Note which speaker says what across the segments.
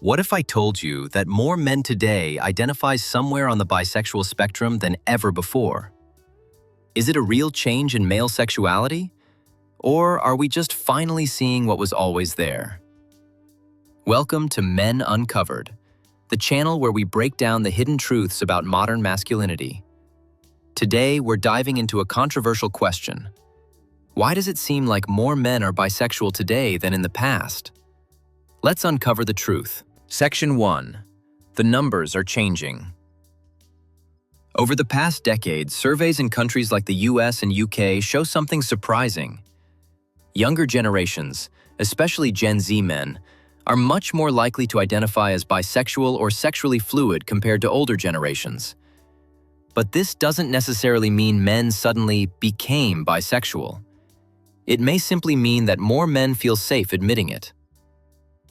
Speaker 1: What if I told you that more men today identify somewhere on the bisexual spectrum than ever before? Is it a real change in male sexuality? Or are we just finally seeing what was always there? Welcome to Men Uncovered, the channel where we break down the hidden truths about modern masculinity. Today, we're diving into a controversial question. Why does it seem like more men are bisexual today than in the past? Let's uncover the truth. Section 1. The numbers are changing. Over the past decade, surveys in countries like the US and UK show something surprising. Younger generations, especially Gen Z men, are much more likely to identify as bisexual or sexually fluid compared to older generations. But this doesn't necessarily mean men suddenly became bisexual. It may simply mean that more men feel safe admitting it.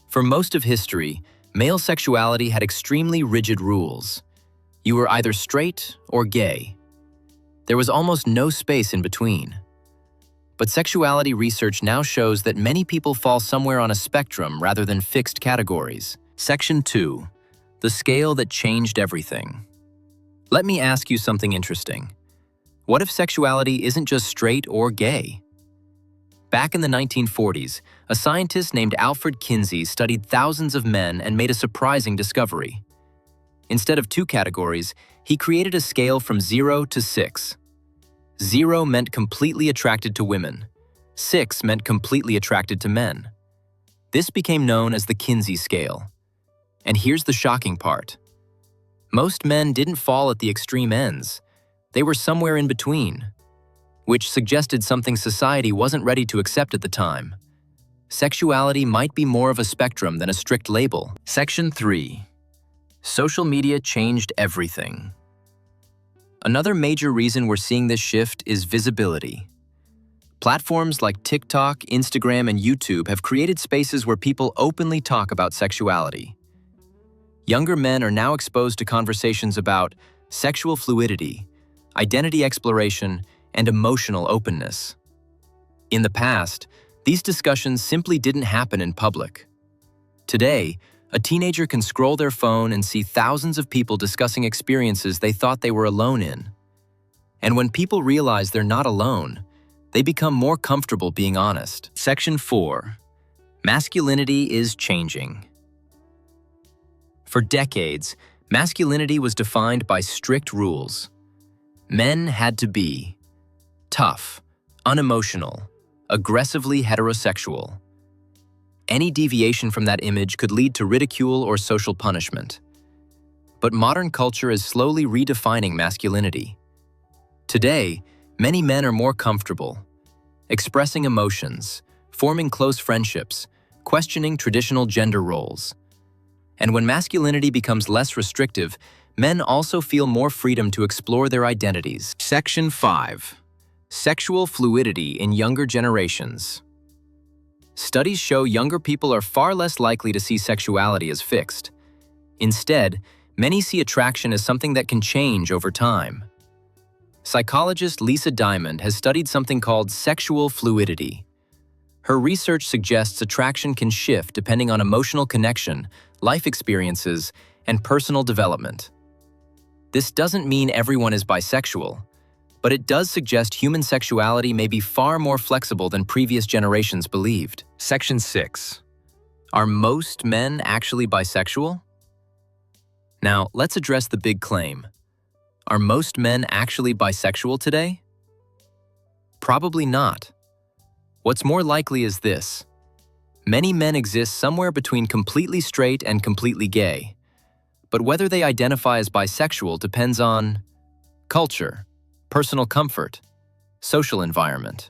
Speaker 1: For most of history, male sexuality had extremely rigid rules. You were either straight or gay. There was almost no space in between. But sexuality research now shows that many people fall somewhere on a spectrum rather than fixed categories. Section 2. The scale that changed everything. Let me ask you something interesting. What if sexuality isn't just straight or gay? Back in the 1940s, a scientist named Alfred Kinsey studied thousands of men and made a surprising discovery. Instead of two categories, he created a scale from 0 to 6. 0 meant completely attracted to women. 6 meant completely attracted to men. This became known as the Kinsey scale. And here's the shocking part. Most men didn't fall at the extreme ends. They were somewhere in between, which suggested something society wasn't ready to accept at the time. Sexuality might be more of a spectrum than a strict label. Section 3. Social media changed everything. Another major reason we're seeing this shift is visibility. Platforms like TikTok, Instagram, and YouTube have created spaces where people openly talk about sexuality. Younger men are now exposed to conversations about sexual fluidity, identity exploration, and emotional openness. In the past, these discussions simply didn't happen in public. Today, a teenager can scroll their phone and see thousands of people discussing experiences they thought they were alone in. And when people realize they're not alone, they become more comfortable being honest. Section 4. Masculinity is changing. For decades, masculinity was defined by strict rules. Men had to be tough, unemotional, aggressively heterosexual. Any deviation from that image could lead to ridicule or social punishment. But modern culture is slowly redefining masculinity. Today, many men are more comfortable, expressing emotions, forming close friendships, questioning traditional gender roles. And when masculinity becomes less restrictive, men also feel more freedom to explore their identities. Section 5. Sexual fluidity in younger generations. Studies show younger people are far less likely to see sexuality as fixed. Instead, many see attraction as something that can change over time. Psychologist Lisa Diamond has studied something called sexual fluidity. Her research suggests attraction can shift depending on emotional connection, life experiences, and personal development. This doesn't mean everyone is bisexual, but it does suggest human sexuality may be far more flexible than previous generations believed. Section 6. Are most men actually bisexual? Now, let's address the big claim. Are most men actually bisexual today? Probably not. What's more likely is this. Many men exist somewhere between completely straight and completely gay. But whether they identify as bisexual depends on culture, personal comfort, social environment.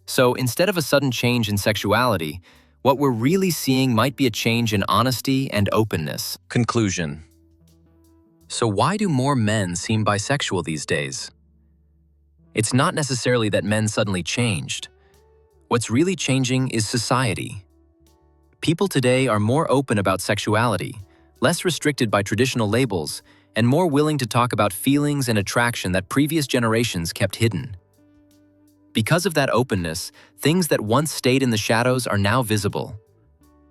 Speaker 1: So instead of a sudden change in sexuality, what we're really seeing might be a change in honesty and openness. Conclusion. So why do more men seem bisexual these days? It's not necessarily that men suddenly changed. What's really changing is society. People today are more open about sexuality, less restricted by traditional labels, and more willing to talk about feelings and attraction that previous generations kept hidden. Because of that openness, things that once stayed in the shadows are now visible.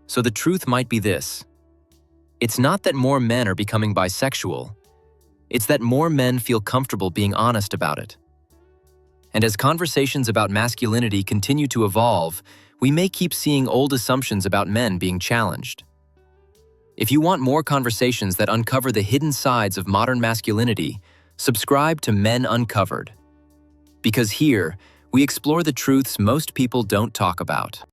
Speaker 1: So the truth might be this: It's not that more men are becoming bisexual. It's that more men feel comfortable being honest about it. And as conversations about masculinity continue to evolve, we may keep seeing old assumptions about men being challenged. If you want more conversations that uncover the hidden sides of modern masculinity, subscribe to Men Uncovered. Because here, we explore the truths most people don't talk about.